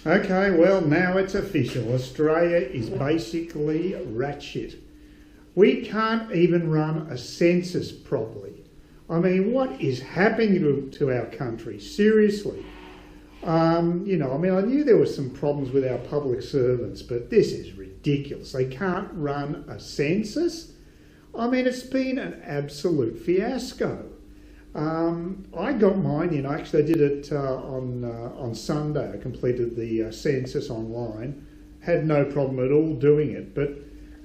Okay, well, now it's official. Australia is basically rat shit. We can't even run a census properly. I mean, what is happening to our country? Seriously. I knew there were some problems with our public servants, but this is ridiculous. They can't run a census? I mean, it's been an absolute fiasco. I got mine in. Actually, I did it on Sunday. I completed the census online. Had no problem at all doing it. But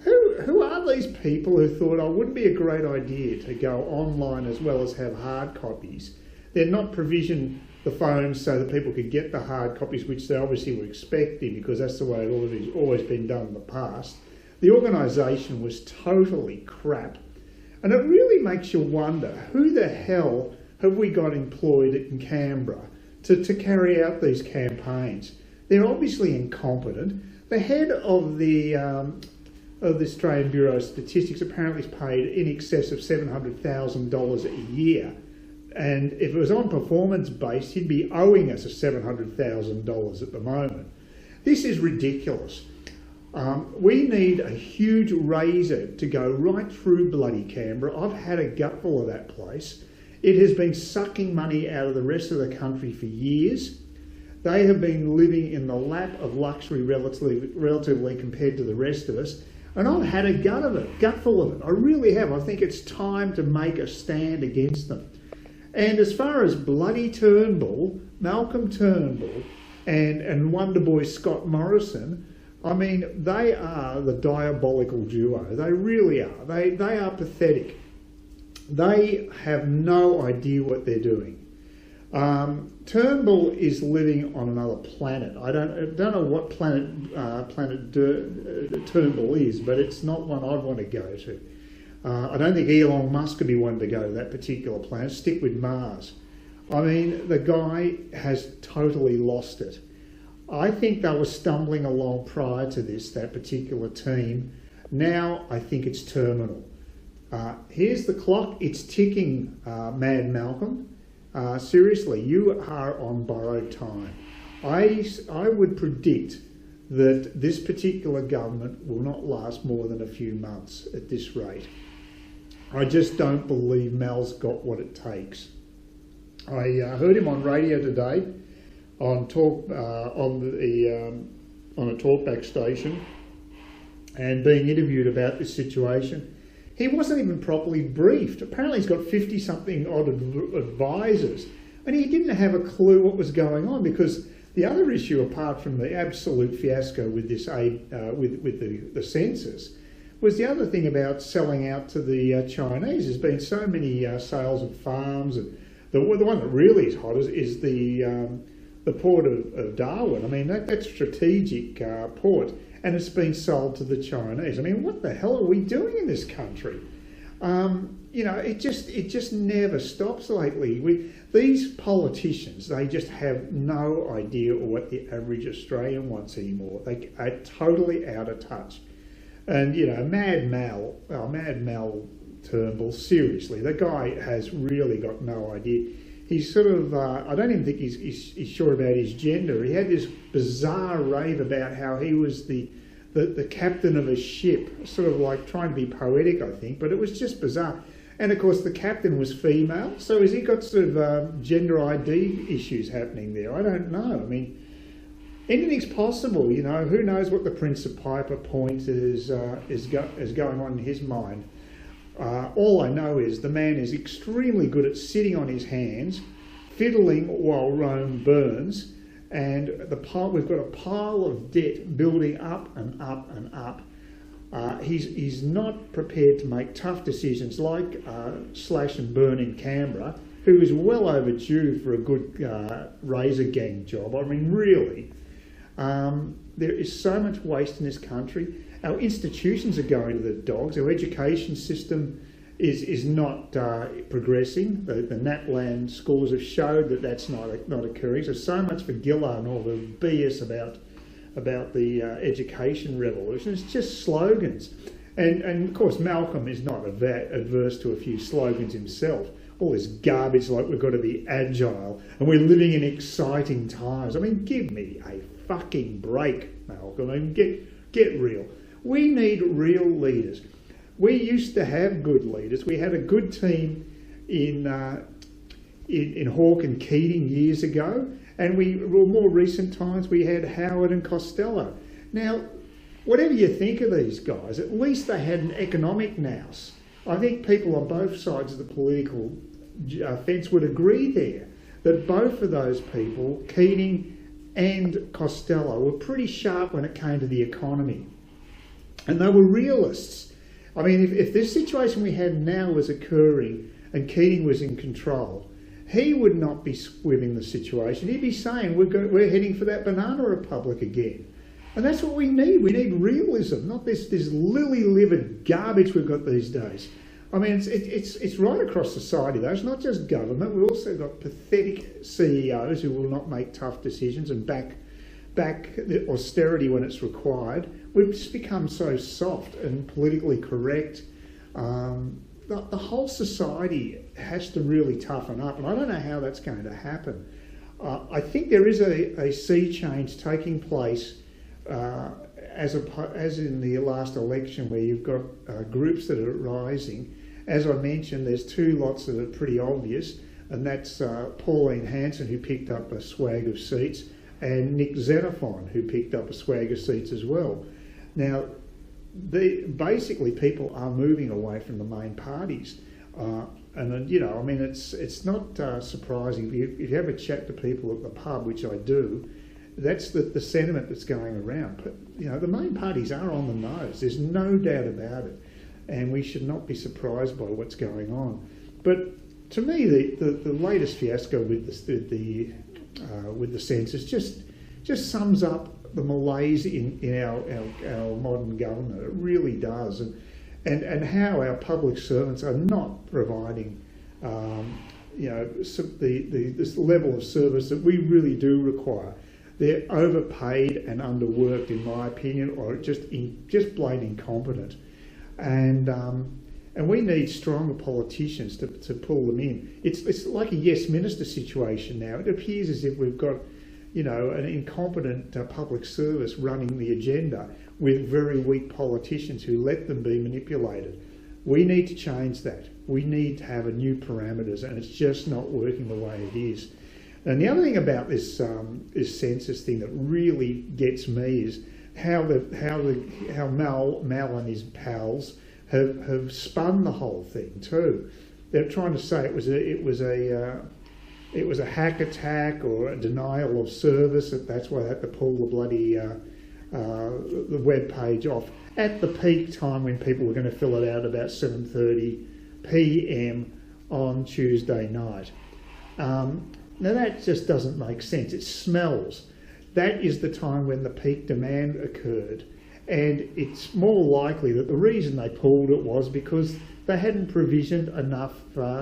who are these people who thought, oh, wouldn't be a great idea to go online as well as have hard copies? They're not provisioned the phones so that people could get the hard copies, which they obviously were expecting because that's the way it's always been done in the past. The organisation was totally crap. And it really makes you wonder, who the hell have we got employed in Canberra to carry out these campaigns? They're obviously incompetent. The head of the Australian Bureau of Statistics apparently is paid in excess of $700,000 a year. And if it was on performance based, he'd be owing us $700,000 at the moment. This is ridiculous. We need a huge razor to go right through bloody Canberra. I've had a gutful of that place. It has been sucking money out of the rest of the country for years. They have been living in the lap of luxury relatively compared to the rest of us. And I've had a gutful of it. I really have. I think it's time to make a stand against them. And as far as bloody Turnbull, Malcolm Turnbull, and Wonderboy Scott Morrison, I mean, they are the diabolical duo. They really are. They are pathetic. They have no idea what they're doing. Turnbull is living on another planet. I don't know what planet Turnbull is, but it's not one I'd want to go to. I don't think Elon Musk could be one to go to that particular planet. Stick with Mars. I mean, the guy has totally lost it. I think they were stumbling along prior to this, that particular team. Now I think it's terminal. Here's the clock. It's ticking, Mad Malcolm. Seriously, you are on borrowed time. I would predict that this particular government will not last more than a few months at this rate. I just don't believe Mal's got what it takes. I heard him on radio today on a talkback station and being interviewed about this situation. He wasn't even properly briefed. Apparently he's got 50-something odd advisors, and he didn't have a clue what was going on, because the other issue, apart from the absolute fiasco with this with the census, was the other thing about selling out to the Chinese. There's been so many sales of farms, and the one that really is hot is the port of Darwin. I mean, that's strategic port, and it's been sold to the Chinese. I mean, what the hell are we doing in this country? It just never stops lately. These politicians, they just have no idea what the average Australian wants anymore. They are totally out of touch. And, Mad Mal Turnbull, seriously, the guy has really got no idea. He's sort of, I don't even think he's sure about his gender. He had this bizarre rave about how he was the captain of a ship, sort of like trying to be poetic, I think, but it was just bizarre. And of course the captain was female, so has he got sort of gender ID issues happening there? I don't know. I mean, anything's possible, who knows what the Prince of Piper point is going on in his mind. All I know is the man is extremely good at sitting on his hands, fiddling while Rome burns, and we've got a pile of debt building up and up and up. He's not prepared to make tough decisions like slash and burn in Canberra, who is well overdue for a good razor gang job. I mean, really. There is so much waste in this country. Our institutions are going to the dogs. Our education system is not progressing. The NAPLAN scores have showed that that's not occurring. So much for Gillard and all the BS about the education revolution. It's just slogans. And of course, Malcolm is not adverse to a few slogans himself. all this garbage like we've got to be agile and we're living in exciting times. I mean, give me a fucking break, Malcolm. I mean, get real. We need real leaders. We used to have good leaders. We had a good team in Hawke and Keating years ago, and more recent times we had Howard and Costello. Now, whatever you think of these guys, at least they had an economic nous. I think people on both sides of the political fence would agree there that both of those people, Keating and Costello, were pretty sharp when it came to the economy. And they were realists. I mean, if this situation we had now was occurring and Keating was in control, he would not be swimming the situation. He'd be saying, we're heading for that banana republic again. And that's what we need. We need realism, not this lily-livered garbage we've got these days. I mean, it's right across society, though. It's not just government. We've also got pathetic CEOs who will not make tough decisions and back the austerity when it's required. We've just become so soft and politically correct. The whole society has to really toughen up, and I don't know how that's going to happen. I think there is a sea change taking place as in the last election, where you've got groups that are rising. As I mentioned, there's two lots that are pretty obvious, and that's Pauline Hanson, who picked up a swag of seats, and Nick Xenophon, who picked up a swag of seats as well. Now, basically people are moving away from the main parties. And you know, I mean, it's not surprising. If you have a chat to people at the pub, which I do, that's the sentiment that's going around. But, you know, the main parties are on the nose. There's no doubt about it. And we should not be surprised by what's going on. But to me, the latest fiasco with the census just sums up the malaise in our modern government. It really does. And how our public servants are not providing, this level of service that we really do require. They're overpaid and underworked, in my opinion, or just plain incompetent. And we need stronger politicians to pull them in. It's like a yes minister situation now. It appears as if we've got, you know, an incompetent public service running the agenda with very weak politicians who let them be manipulated. We need to change that. We need to have a new parameters, and it's just not working the way it is. And the other thing about this census thing that really gets me is how Mal and his pals have spun the whole thing too. They're trying to say it was a hack attack or a denial of service. That's why they had to pull the bloody the web page off at the peak time when people were going to fill it out about 7:30 p.m. on Tuesday night. Now that just doesn't make sense. It smells. That is the time when the peak demand occurred, and it's more likely that the reason they pulled it was because they hadn't provisioned enough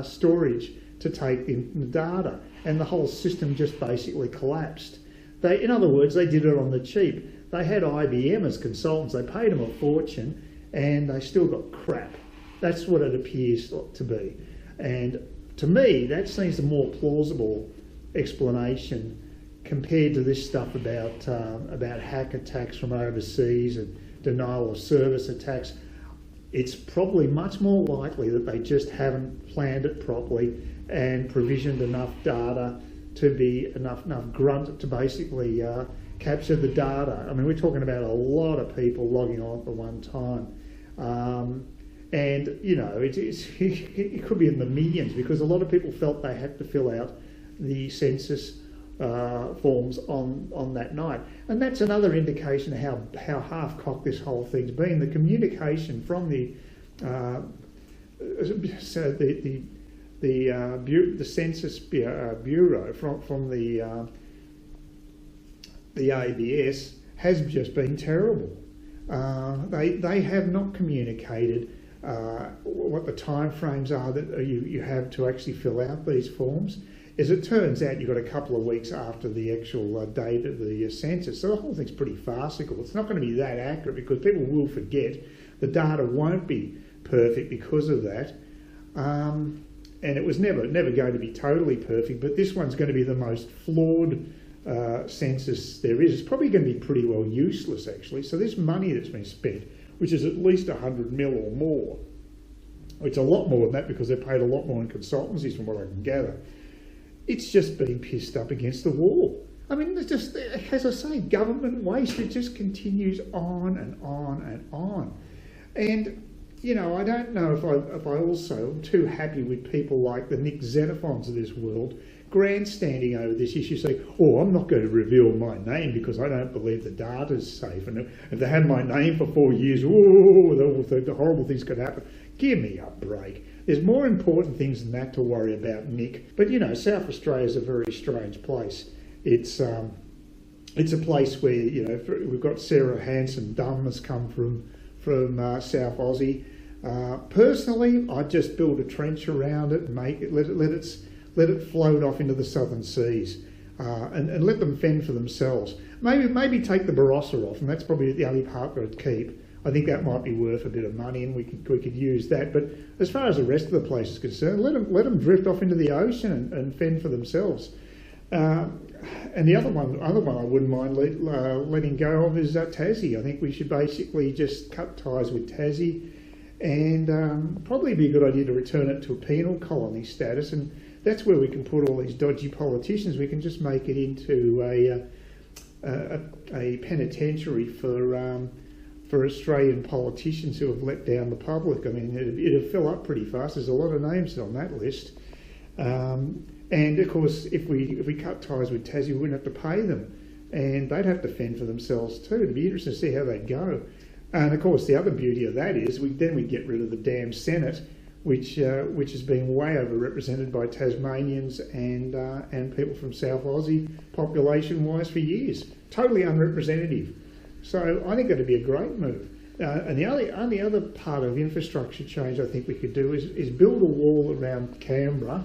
storage to take in the data, and the whole system just basically collapsed. In other words, they did it on the cheap. They had IBM as consultants. They paid them a fortune, and they still got crap. That's what it appears to be. And to me, that seems a more plausible explanation compared to this stuff about hack attacks from overseas and denial of service attacks. It's probably much more likely that they just haven't planned it properly and provisioned enough data to be enough grunt to basically capture the data. I mean, we're talking about a lot of people logging on at the one time. And, you know, it could be in the millions, because a lot of people felt they had to fill out the census forms on that night. And that's another indication of how half-cocked this whole thing's been. The communication from the Census Bureau, from the ABS, has just been terrible. They have not communicated what the time frames are that you have to actually fill out these forms. As it turns out, you've got a couple of weeks after the actual date of the census, so the whole thing's pretty farcical. It's not going to be that accurate because people will forget. The data won't be perfect because of that. and it was never going to be totally perfect, but this one's going to be the most flawed census there is. It's probably going to be pretty well useless, actually. So this money that's been spent, which is at least 100 mil or more, it's a lot more than that because they've paid a lot more in consultancies from what I can gather, it's just being pissed up against the wall. I mean, it's just, as I say, government waste, it just continues on and on and on. And, you know, I don't know if I also am too happy with people like the Nick Xenophons of this world grandstanding over this issue, saying, oh, I'm not going to reveal my name because I don't believe the data's safe. And if they had my name for 4 years, oh, the horrible things could happen. Give me a break. There's more important things than that to worry about, Nick. But, you know, South Australia is a very strange place. It's a place where, you know, we've got Sarah Hanson-Dunn has come from South Aussie. Personally, I'd just build a trench around it and make it, let it float off into the southern seas, and let them fend for themselves. Maybe take the Barossa off, and that's probably the only part that I'd keep. I think that might be worth a bit of money, and we could use that. But as far as the rest of the place is concerned, let them drift off into the ocean and fend for themselves. And the other one I wouldn't mind letting go of is Tassie. I think we should basically just cut ties with Tassie, and probably be a good idea to return it to a penal colony status. And that's where we can put all these dodgy politicians. We can just make it into a penitentiary for Australian politicians who have let down the public. I mean, it'd fill up pretty fast. There's a lot of names on that list. And of course, if we cut ties with Tassie, we wouldn't have to pay them, and they'd have to fend for themselves too. It'd be interesting to see how they go. And of course, the other beauty of that is we get rid of the damn Senate, which has been way overrepresented by Tasmanians and people from South Aussie population-wise for years. Totally unrepresentative. So I think that'd be a great move. And the only other part of infrastructure change I think we could do is build a wall around Canberra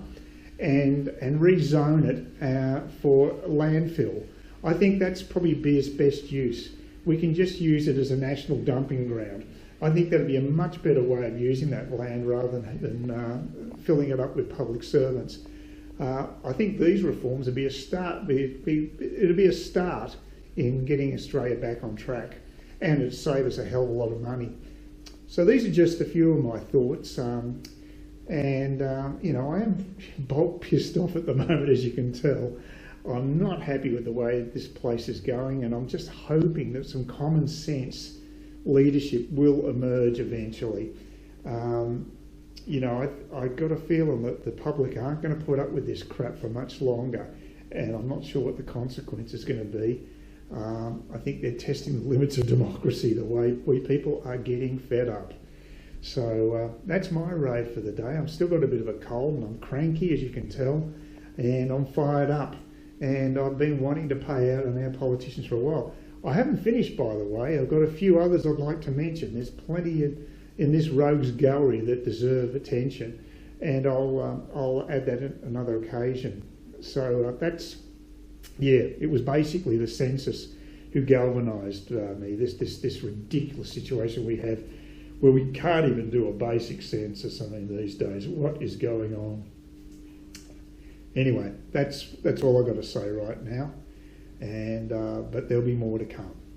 and rezone it for landfill. I think that's probably its best use. We can just use it as a national dumping ground. I think that'd be a much better way of using that land rather than filling it up with public servants. I think these reforms would be a start. It'd be a start in getting Australia back on track, and it'd save us a hell of a lot of money. So these are just a few of my thoughts. You know, I am bolt pissed off at the moment, as you can tell. I'm not happy with the way this place is going, and I'm just hoping that some common sense leadership will emerge eventually. You know, I got a feeling that the public aren't going to put up with this crap for much longer, and I'm not sure what the consequence is going to be. I think they're testing the limits of democracy, the way we people are getting fed up. So that's my rave for the day. I've still got a bit of a cold and I'm cranky, as you can tell, and I'm fired up. And I've been wanting to pay out on our politicians for a while. I haven't finished, by the way. I've got a few others I'd like to mention. There's plenty in this rogues gallery that deserve attention, and I'll add that at another occasion. So it was basically the census who galvanised me. This ridiculous situation we have, where we can't even do a basic census. I mean, these days, what is going on? Anyway, that's all I've got to say right now, and but there'll be more to come.